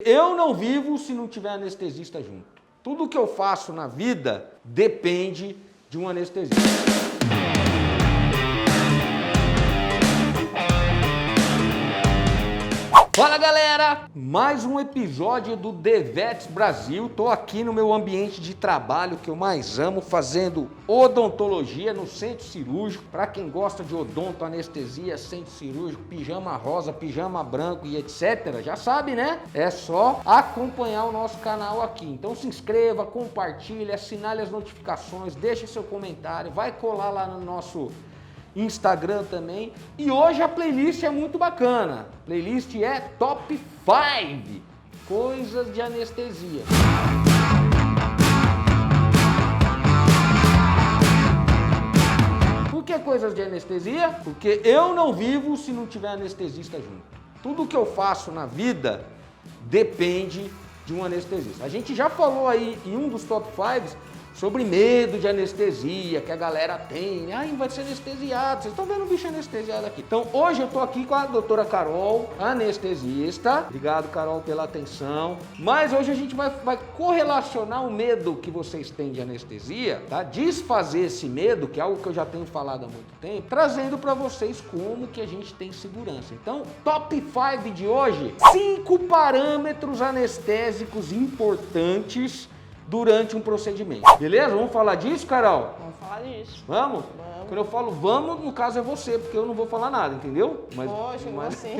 Eu não vivo se não tiver anestesista junto. Tudo que eu faço na vida depende de um anestesista. Fala galera, mais um episódio do The Vets Brasil. Tô aqui no meu ambiente de trabalho que eu mais amo, fazendo odontologia no centro cirúrgico. Para quem gosta de odonto, anestesia, centro cirúrgico, pijama rosa, pijama branco e etc, já sabe, né? É só acompanhar o nosso canal aqui. Então se inscreva, compartilhe, assinale as notificações, deixe seu comentário, vai colar lá no nosso Instagram também. E hoje a playlist é muito bacana. A playlist é Top 5 Coisas de Anestesia. Por que coisas de anestesia? Porque eu não vivo se não tiver anestesista junto. Tudo que eu faço na vida depende de um anestesista. A gente já falou aí em um dos Top 5 sobre medo de anestesia, que a galera tem. Ai, vai ser anestesiado. Vocês estão vendo um bicho anestesiado aqui. Então, hoje eu tô aqui com a doutora Carol, anestesista. Obrigado, Carol, pela atenção. Mas hoje a gente vai correlacionar o medo que vocês têm de anestesia, tá? Desfazer esse medo, que é algo que eu já tenho falado há muito tempo, trazendo para vocês como que a gente tem segurança. Então, Top 5 de hoje, 5 parâmetros anestésicos importantes durante um procedimento. Beleza? Vamos falar disso, Carol? Vamos falar disso. Vamos? Vamos. Quando eu falo vamos, no caso é você, porque eu não vou falar nada, entendeu? Poxa, assim.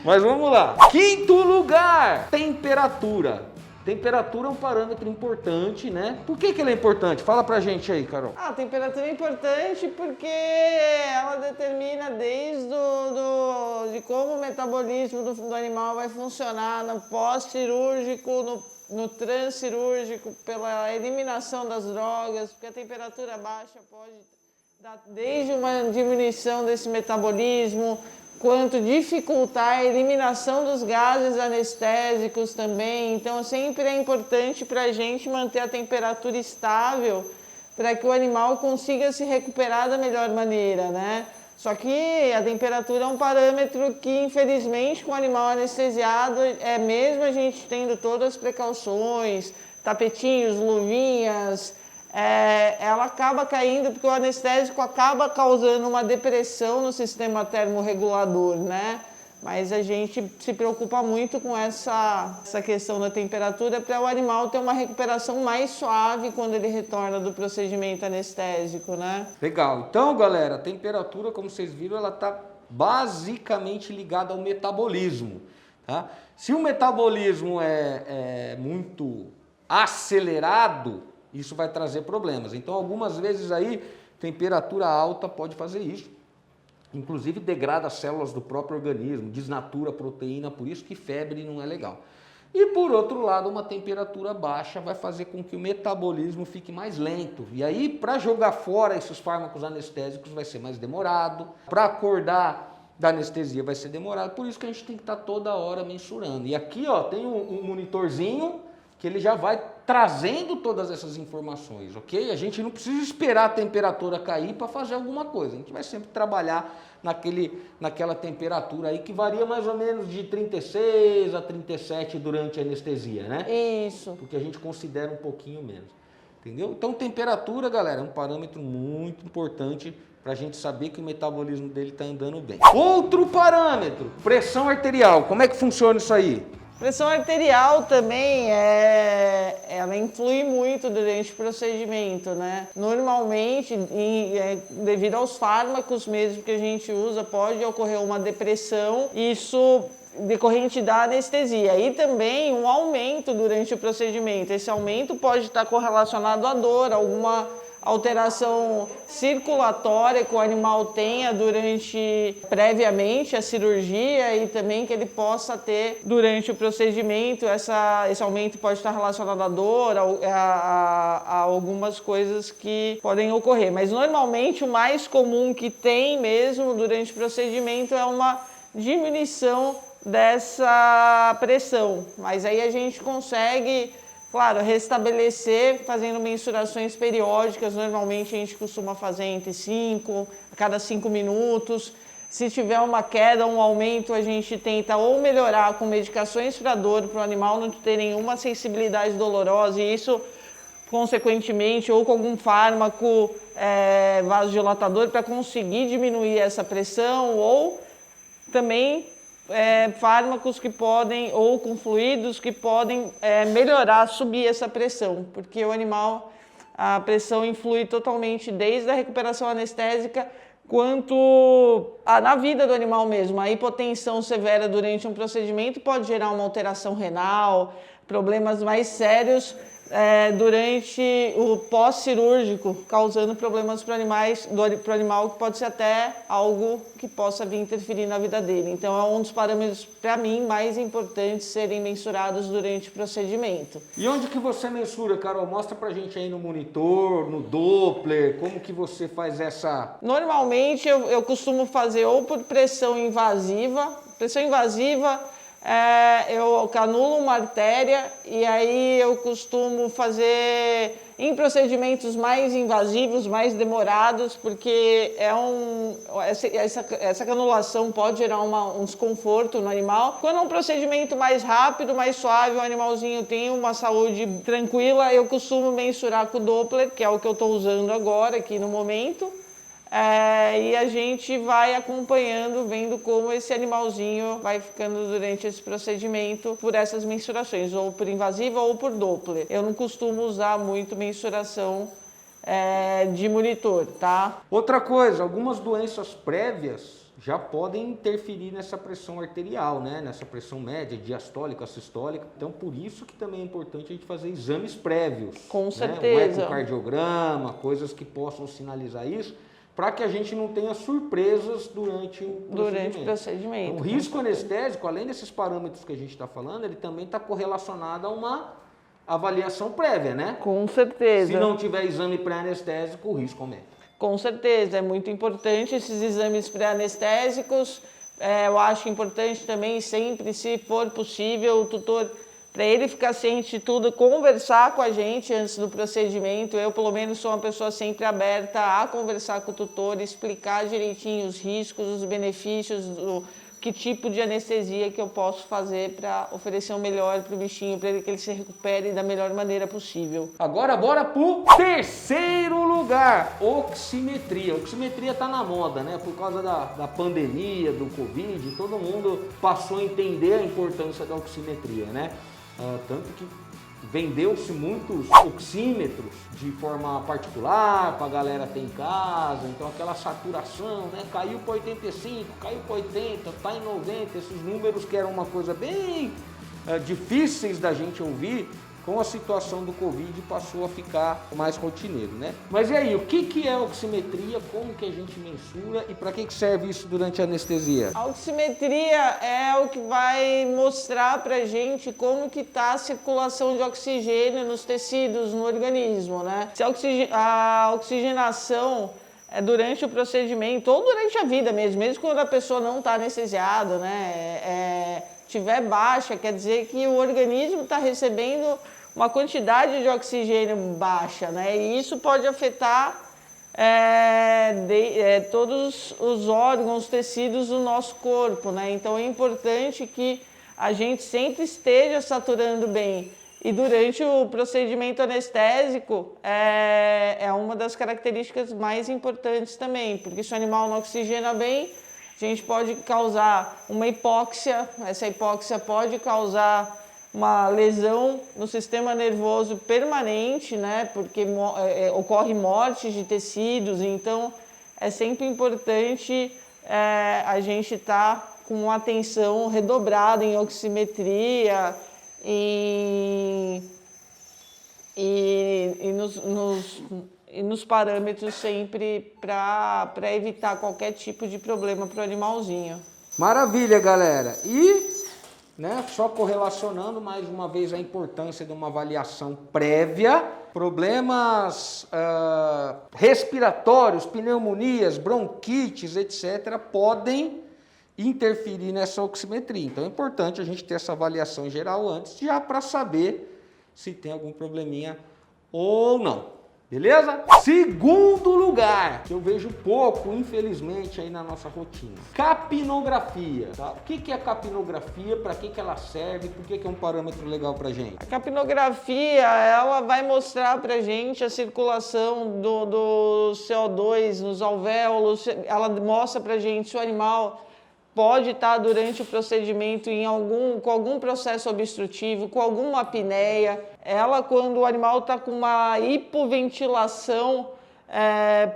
Mas vamos lá. Quinto lugar, temperatura. Temperatura é um parâmetro importante, né? Por que ele é importante? Fala pra gente aí, Carol. A temperatura é importante porque ela determina desde de como o metabolismo do animal vai funcionar no pós-cirúrgico, no transcirúrgico, pela eliminação das drogas, porque a temperatura baixa pode dar desde uma diminuição desse metabolismo, quanto dificultar a eliminação dos gases anestésicos também. Então sempre é importante para a gente manter a temperatura estável para que o animal consiga se recuperar da melhor maneira, né? Só que a temperatura é um parâmetro que, infelizmente, com o animal anestesiado, mesmo a gente tendo todas as precauções, tapetinhos, luvinhas, ela acaba caindo porque o anestésico acaba causando uma depressão no sistema termorregulador, né? Mas a gente se preocupa muito com essa questão da temperatura para o animal ter uma recuperação mais suave quando ele retorna do procedimento anestésico, né? Legal. Então, galera, a temperatura, como vocês viram, ela está basicamente ligada ao metabolismo, tá? Se o metabolismo é muito acelerado, isso vai trazer problemas. Então, algumas vezes aí, temperatura alta pode fazer isso. Inclusive degrada as células do próprio organismo, desnatura a proteína, por isso que febre não é legal. E por outro lado, uma temperatura baixa vai fazer com que o metabolismo fique mais lento. E aí, para jogar fora esses fármacos anestésicos vai ser mais demorado. Para acordar da anestesia vai ser demorado, por isso que a gente tem que estar toda hora mensurando. E aqui ó, tem um monitorzinho que ele já vai trazendo todas essas informações, ok? A gente não precisa esperar a temperatura cair para fazer alguma coisa. A gente vai sempre trabalhar naquela temperatura aí que varia mais ou menos de 36 a 37 durante a anestesia, né? Isso. Porque a gente considera um pouquinho menos, entendeu? Então temperatura, galera, é um parâmetro muito importante para a gente saber que o metabolismo dele está andando bem. Outro parâmetro, pressão arterial. Como é que funciona isso aí? Pressão arterial também ela influi muito durante o procedimento, né? Normalmente, devido aos fármacos mesmo que a gente usa, pode ocorrer uma depressão, isso decorrente da anestesia. E também um aumento durante o procedimento. Esse aumento pode estar correlacionado à dor, alguma alteração circulatória que o animal tenha previamente a cirurgia e também que ele possa ter durante o procedimento. Esse aumento pode estar relacionado à dor, a algumas coisas que podem ocorrer. Mas normalmente o mais comum que tem mesmo durante o procedimento é uma diminuição dessa pressão. Mas aí a gente consegue, claro, restabelecer fazendo mensurações periódicas. Normalmente a gente costuma fazer a cada 5 minutos. Se tiver uma queda, um aumento, a gente tenta ou melhorar com medicações para dor, para o animal não ter nenhuma sensibilidade dolorosa, e isso, consequentemente, ou com algum fármaco vasodilatador para conseguir diminuir essa pressão, ou também fármacos que podem, ou com fluidos que podem melhorar, subir essa pressão, porque o animal, a pressão influi totalmente desde a recuperação anestésica quanto na vida do animal mesmo. A hipotensão severa durante um procedimento pode gerar uma alteração renal, problemas mais sérios durante o pós-cirúrgico, causando problemas para o animal, que pode ser até algo que possa vir interferir na vida dele. Então é um dos parâmetros, para mim, mais importantes serem mensurados durante o procedimento. E onde que você mensura, Carol? Mostra pra gente aí no monitor, no Doppler, como que você faz essa... Normalmente eu costumo fazer ou por pressão invasiva. Pressão invasiva, eu canulo uma artéria e aí eu costumo fazer em procedimentos mais invasivos, mais demorados, porque essa canulação pode gerar um desconforto no animal. Quando é um procedimento mais rápido, mais suave, o animalzinho tem uma saúde tranquila, eu costumo mensurar com o Doppler, que é o que eu estou usando agora aqui no momento. E a gente vai acompanhando, vendo como esse animalzinho vai ficando durante esse procedimento por essas mensurações, ou por invasiva ou por Doppler. Eu não costumo usar muito mensuração de monitor, tá? Outra coisa, algumas doenças prévias já podem interferir nessa pressão arterial, né? Nessa pressão média, diastólica, sistólica. Então, por isso que também é importante a gente fazer exames prévios. Com certeza. Um ecocardiograma, coisas que possam sinalizar isso, para que a gente não tenha surpresas durante o procedimento. O risco anestésico, além desses parâmetros que a gente está falando, ele também está correlacionado a uma avaliação prévia, né? Com certeza. Se não tiver exame pré-anestésico, o risco aumenta. Com certeza, é muito importante esses exames pré-anestésicos. Eu acho importante também, sempre, se for possível, o tutor, para ele ficar ciente de tudo, conversar com a gente antes do procedimento. Eu, pelo menos, sou uma pessoa sempre aberta a conversar com o tutor, explicar direitinho os riscos, os benefícios, que tipo de anestesia que eu posso fazer para oferecer o melhor para o bichinho, para que ele se recupere da melhor maneira possível. Agora, bora pro terceiro lugar, oximetria. Oximetria tá na moda, né? Por causa da pandemia, do Covid, todo mundo passou a entender a importância da oximetria, né? Tanto que vendeu-se muitos oxímetros de forma particular, para a galera ter em casa, então aquela saturação, né? Caiu para 85, caiu para 80, está em 90, esses números que eram uma coisa bem difíceis da gente ouvir, com a situação do Covid passou a ficar mais rotineiro, né? Mas e aí, o que é oximetria, como que a gente mensura e para que serve isso durante a anestesia? A oximetria é o que vai mostrar pra gente como que tá a circulação de oxigênio nos tecidos, no organismo, né? Se a oxigenação durante o procedimento ou durante a vida mesmo quando a pessoa não está anestesiada, né? Tiver baixa, quer dizer que o organismo está recebendo uma quantidade de oxigênio baixa, né? E isso pode afetar todos os órgãos, tecidos do nosso corpo, né? Então é importante que a gente sempre esteja saturando bem. E durante o procedimento anestésico é uma das características mais importantes também, porque se o animal não oxigena bem, a gente pode causar uma hipóxia. Essa hipóxia pode causar uma lesão no sistema nervoso permanente, né? Porque ocorre morte de tecidos, então é sempre importante a gente estar com uma atenção redobrada em oximetria e nos parâmetros sempre para evitar qualquer tipo de problema para o animalzinho. Maravilha, galera! E só correlacionando mais uma vez a importância de uma avaliação prévia, problemas respiratórios, pneumonias, bronquites, etc., podem interferir nessa oximetria. Então é importante a gente ter essa avaliação geral antes, já para saber se tem algum probleminha ou não. Beleza? Segundo lugar, que eu vejo pouco, infelizmente, aí na nossa rotina. Capnografia. Tá? O que é capnografia? Para que ela serve? Por que é um parâmetro legal pra gente? A capnografia, ela vai mostrar pra gente a circulação do CO2 nos alvéolos, ela mostra pra gente se o animal pode estar durante o procedimento com algum processo obstrutivo, com alguma apneia. Ela, quando o animal está com uma hipoventilação,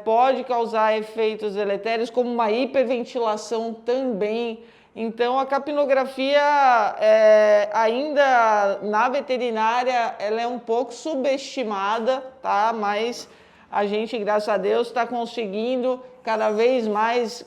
pode causar efeitos deletérios, como uma hiperventilação também. Então, a capnografia, ainda na veterinária, ela é um pouco subestimada, tá? Mas a gente, graças a Deus, está conseguindo cada vez mais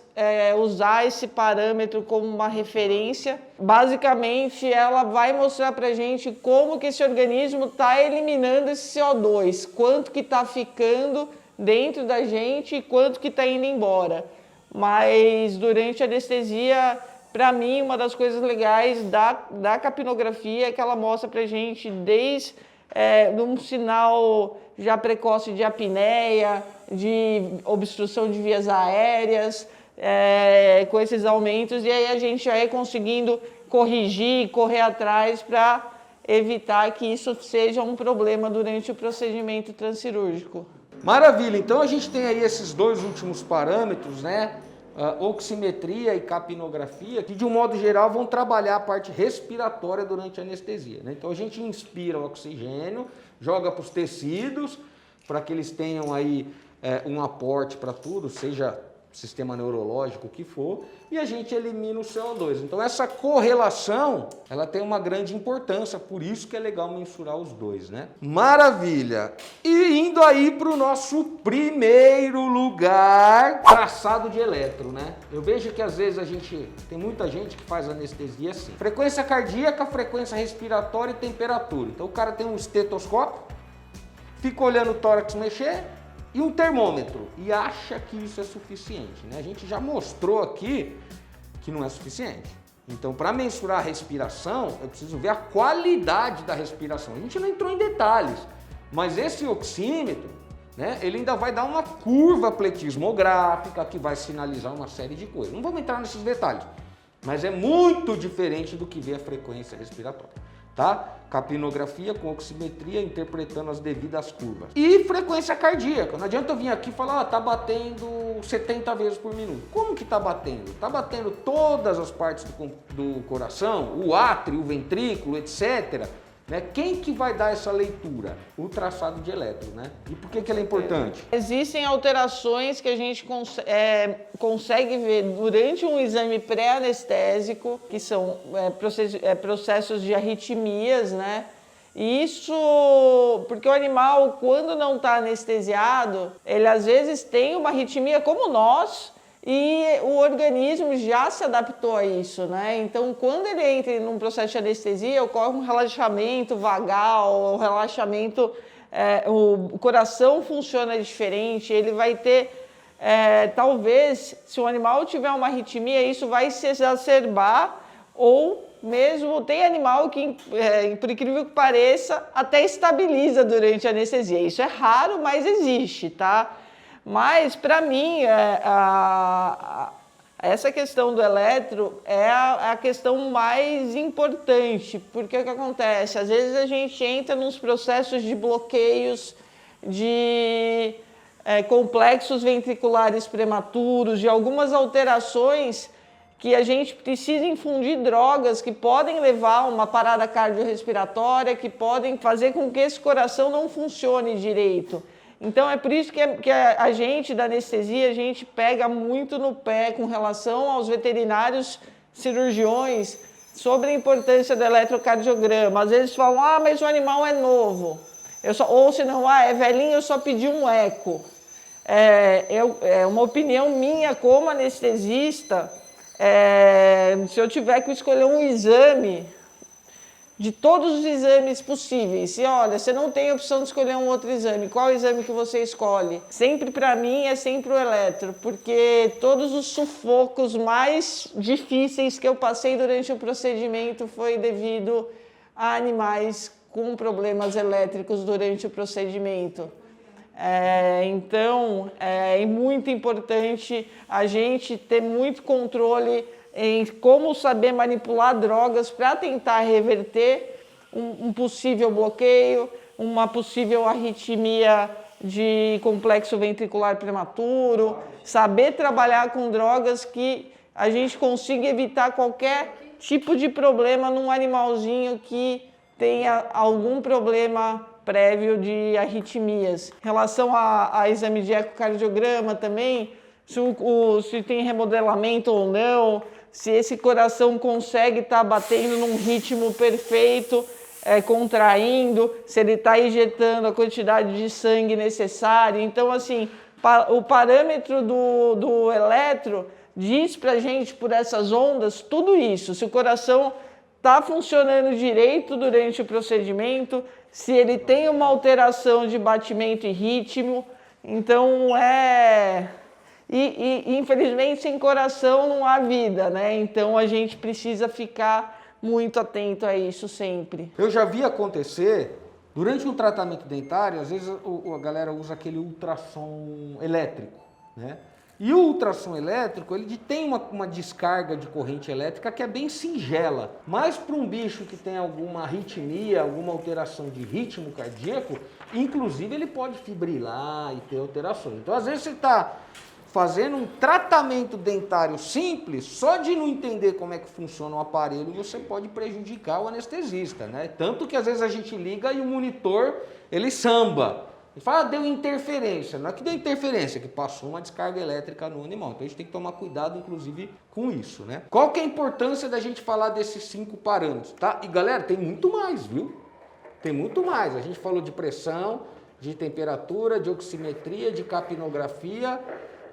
usar esse parâmetro como uma referência. Basicamente, ela vai mostrar para a gente como que esse organismo está eliminando esse CO2, quanto que está ficando dentro da gente e quanto que está indo embora. Mas durante a anestesia, para mim, uma das coisas legais da capnografia é que ela mostra para a gente desde um sinal já precoce de apneia, de obstrução de vias aéreas, com esses aumentos, e aí a gente vai conseguindo corrigir, correr atrás para evitar que isso seja um problema durante o procedimento transcirúrgico. Maravilha, então a gente tem aí esses dois últimos parâmetros, né? Oximetria e capnografia, que de um modo geral vão trabalhar a parte respiratória durante a anestesia, né? Então a gente inspira o oxigênio, joga para os tecidos, para que eles tenham aí um aporte para tudo, seja sistema neurológico, o que for, e a gente elimina o CO2. Então essa correlação, ela tem uma grande importância, por isso que é legal mensurar os dois, né? Maravilha! E indo aí para o nosso primeiro lugar, traçado de eletro, né? Eu vejo que às vezes tem muita gente que faz anestesia assim. Frequência cardíaca, frequência respiratória e temperatura. Então o cara tem um estetoscópio, fica olhando o tórax mexer, e um termômetro, e acha que isso é suficiente, né? A gente já mostrou aqui que não é suficiente. Então, para mensurar a respiração, eu preciso ver a qualidade da respiração. A gente não entrou em detalhes, mas esse oxímetro, né, ele ainda vai dar uma curva pletismográfica que vai sinalizar uma série de coisas. Não vamos entrar nesses detalhes, mas é muito diferente do que ver a frequência respiratória. Tá? Capnografia com oximetria, interpretando as devidas curvas. E frequência cardíaca. Não adianta eu vir aqui e falar, tá batendo 70 vezes por minuto. Como que tá batendo? Tá batendo todas as partes do coração, o átrio, o ventrículo, etc. Né? Quem que vai dar essa leitura? O traçado de eletro, né? E por que ela é importante? Existem alterações que a gente consegue ver durante um exame pré-anestésico, que são processos de arritmias, né? Isso porque o animal, quando não está anestesiado, ele às vezes tem uma arritmia como nós, e o organismo já se adaptou a isso, né? Então, quando ele entra num processo de anestesia, ocorre um relaxamento vagal, um relaxamento, o coração funciona diferente, ele vai ter, talvez, se o animal tiver uma arritmia, isso vai se exacerbar, ou mesmo tem animal que, por incrível que pareça, até estabiliza durante a anestesia. Isso é raro, mas existe, tá? Mas, para mim, essa questão do eletro é a questão mais importante, porque o que acontece? Às vezes a gente entra nos processos de bloqueios, de complexos ventriculares prematuros, de algumas alterações que a gente precisa infundir drogas que podem levar a uma parada cardiorrespiratória, que podem fazer com que esse coração não funcione direito. Então é por isso que a gente da anestesia, a gente pega muito no pé com relação aos veterinários cirurgiões sobre a importância do eletrocardiograma. Às vezes falam, mas o animal é novo. Ou se não, é velhinho, eu só pedi um eco. É uma opinião minha como anestesista, se eu tiver que escolher um exame, de todos os exames possíveis, e olha, você não tem opção de escolher um outro exame, qual exame que você escolhe? Sempre para mim é sempre o eletro, porque todos os sufocos mais difíceis que eu passei durante o procedimento foi devido a animais com problemas elétricos durante o procedimento. Então, é muito importante a gente ter muito controle em como saber manipular drogas para tentar reverter um possível bloqueio, uma possível arritmia de complexo ventricular prematuro, saber trabalhar com drogas que a gente consiga evitar qualquer tipo de problema num animalzinho que tenha algum problema prévio de arritmias. Em relação a exame de ecocardiograma também, se tem remodelamento ou não, se esse coração consegue estar batendo num ritmo perfeito, contraindo, se ele está injetando a quantidade de sangue necessária. Então, assim, o parâmetro do eletro diz pra gente, por essas ondas, tudo isso. Se o coração está funcionando direito durante o procedimento, se ele tem uma alteração de batimento e ritmo. Então, infelizmente, sem coração não há vida, né? Então, a gente precisa ficar muito atento a isso sempre. Eu já vi acontecer, durante um tratamento dentário, às vezes a galera usa aquele ultrassom elétrico, né? E o ultrassom elétrico, ele tem uma descarga de corrente elétrica que é bem singela. Mas para um bicho que tem alguma arritmia, alguma alteração de ritmo cardíaco, inclusive ele pode fibrilar e ter alterações. Então, às vezes você está fazendo um tratamento dentário simples, só de não entender como é que funciona o aparelho, você pode prejudicar o anestesista, né? Tanto que às vezes a gente liga e o monitor, ele samba. Ele fala, deu interferência. Não é que deu interferência, é que passou uma descarga elétrica no animal. Então a gente tem que tomar cuidado, inclusive, com isso, né? Qual que é a importância da gente falar desses 5 parâmetros, tá? E galera, tem muito mais, viu? Tem muito mais. A gente falou de pressão, de temperatura, de oximetria, de capnografia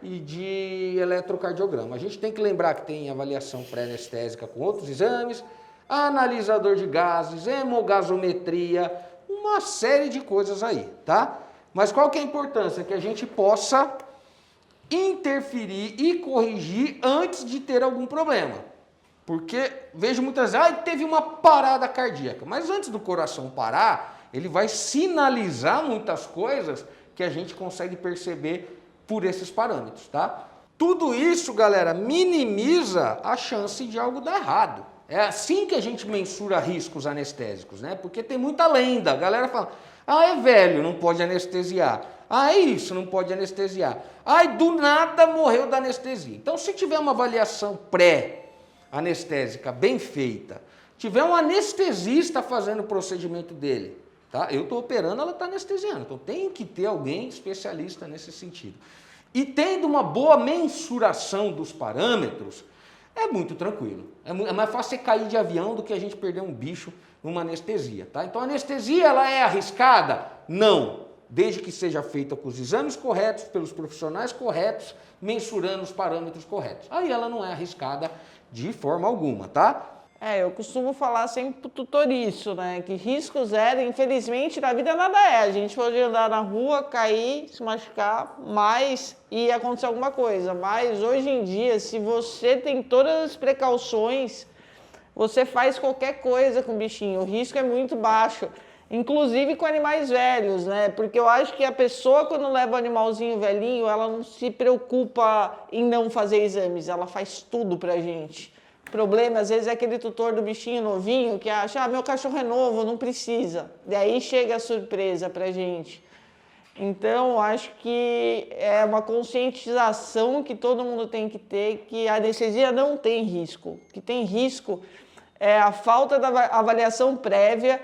e de eletrocardiograma. A gente tem que lembrar que tem avaliação pré-anestésica com outros exames, analisador de gases, hemogasometria, uma série de coisas aí, tá? Mas qual que é a importância? Que a gente possa interferir e corrigir antes de ter algum problema. Porque vejo muitas vezes, teve uma parada cardíaca. Mas antes do coração parar, ele vai sinalizar muitas coisas que a gente consegue perceber por esses parâmetros, tá? Tudo isso, galera, minimiza a chance de algo dar errado. É assim que a gente mensura riscos anestésicos, né? Porque tem muita lenda. A galera fala, é velho, não pode anestesiar. É isso, não pode anestesiar. Do nada morreu da anestesia. Então, se tiver uma avaliação pré-anestésica bem feita, tiver um anestesista fazendo o procedimento dele, tá? Eu estou operando, ela está anestesiando. Então, tem que ter alguém especialista nesse sentido. E tendo uma boa mensuração dos parâmetros, é muito tranquilo. É mais fácil você cair de avião do que a gente perder um bicho numa anestesia, tá? Então a anestesia, ela é arriscada? Não. Desde que seja feita com os exames corretos, pelos profissionais corretos, mensurando os parâmetros corretos. Aí ela não é arriscada de forma alguma, tá? Eu costumo falar sempre pro tutor isso, né? Que risco zero, infelizmente, na vida nada é. A gente pode andar na rua, cair, se machucar, e acontecer alguma coisa. Mas hoje em dia, se você tem todas as precauções, você faz qualquer coisa com o bichinho. O risco é muito baixo, inclusive com animais velhos, né? Porque eu acho que a pessoa, quando leva o animalzinho velhinho, ela não se preocupa em não fazer exames, ela faz tudo pra gente. O problema, às vezes, é aquele tutor do bichinho novinho que acha, meu cachorro é novo, não precisa. Daí chega a surpresa pra gente. Então, acho que é uma conscientização que todo mundo tem que ter, que a anestesia não tem risco. O que tem risco é a falta da avaliação prévia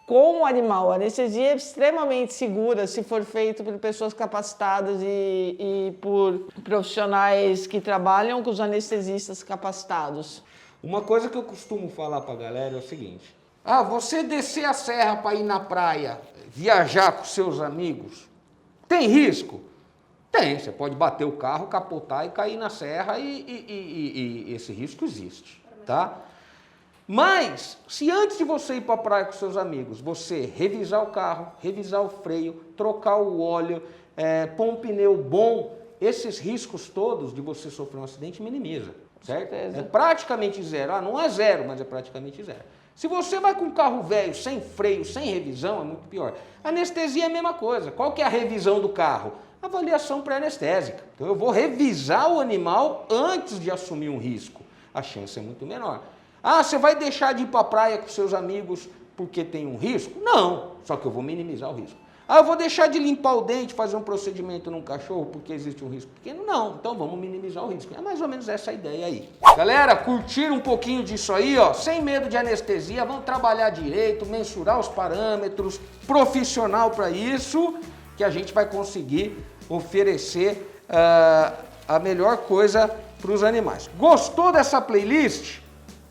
com o animal. A anestesia é extremamente segura se for feito por pessoas capacitadas e por profissionais que trabalham com os anestesistas capacitados. Uma coisa que eu costumo falar pra galera é o seguinte. Você descer a serra para ir na praia, viajar com seus amigos, tem risco? Tem, você pode bater o carro, capotar e cair na serra e esse risco existe, tá? Mas, se antes de você ir para a praia com seus amigos, você revisar o carro, revisar o freio, trocar o óleo, pôr um pneu bom, esses riscos todos de você sofrer um acidente minimiza, certo? É praticamente zero. Não é zero, mas é praticamente zero. Se você vai com um carro velho, sem freio, sem revisão, é muito pior. Anestesia é a mesma coisa. Qual que é a revisão do carro? Avaliação pré-anestésica. Então eu vou revisar o animal antes de assumir um risco. A chance é muito menor. Ah, você vai deixar de ir para a praia com seus amigos porque tem um risco? Não, só que eu vou minimizar o risco. Ah, eu vou deixar de limpar o dente, fazer um procedimento num cachorro porque existe um risco pequeno? Não, então vamos minimizar o risco. É mais ou menos essa a ideia aí. Galera, curtiram um pouquinho disso aí, ó, sem medo de anestesia, vamos trabalhar direito, mensurar os parâmetros, profissional para isso, que a gente vai conseguir oferecer a melhor coisa para os animais. Gostou dessa playlist?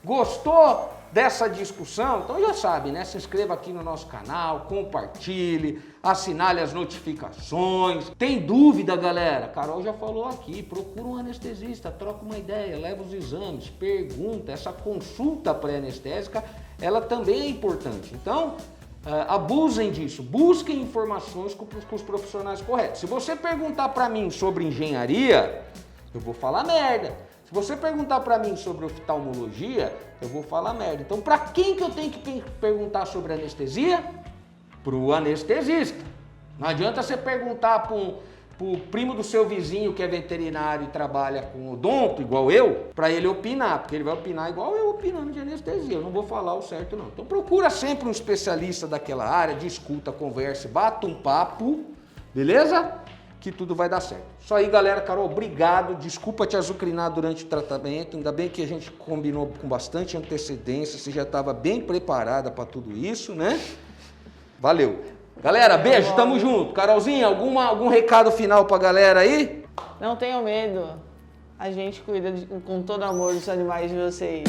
Gostou dessa discussão? Então já sabe, né? Se inscreva aqui no nosso canal, compartilhe, assinale as notificações. Tem dúvida, galera? Carol já falou aqui, procura um anestesista, troca uma ideia, leva os exames, pergunta. Essa consulta pré-anestésica, ela também é importante. Então, abusem disso, busquem informações com os profissionais corretos. Se você perguntar para mim sobre engenharia, eu vou falar merda. Se você perguntar para mim sobre oftalmologia, eu vou falar merda. Então, para quem que eu tenho que perguntar sobre anestesia? Para o anestesista. Não adianta você perguntar para o primo do seu vizinho que é veterinário e trabalha com odonto, igual eu, para ele opinar, porque ele vai opinar igual eu opinando de anestesia. Eu não vou falar o certo, não. Então, procura sempre um especialista daquela área, discuta, converse, bata um papo, beleza? Que tudo vai dar certo. Isso aí, galera. Carol, obrigado. Desculpa te azucrinar durante o tratamento. Ainda bem que a gente combinou com bastante antecedência. Você já estava bem preparada para tudo isso, né? Valeu. Galera, beijo. Tamo junto. Carolzinha, algum recado final pra galera aí? Não tenham medo. A gente cuida com todo amor dos animais de vocês.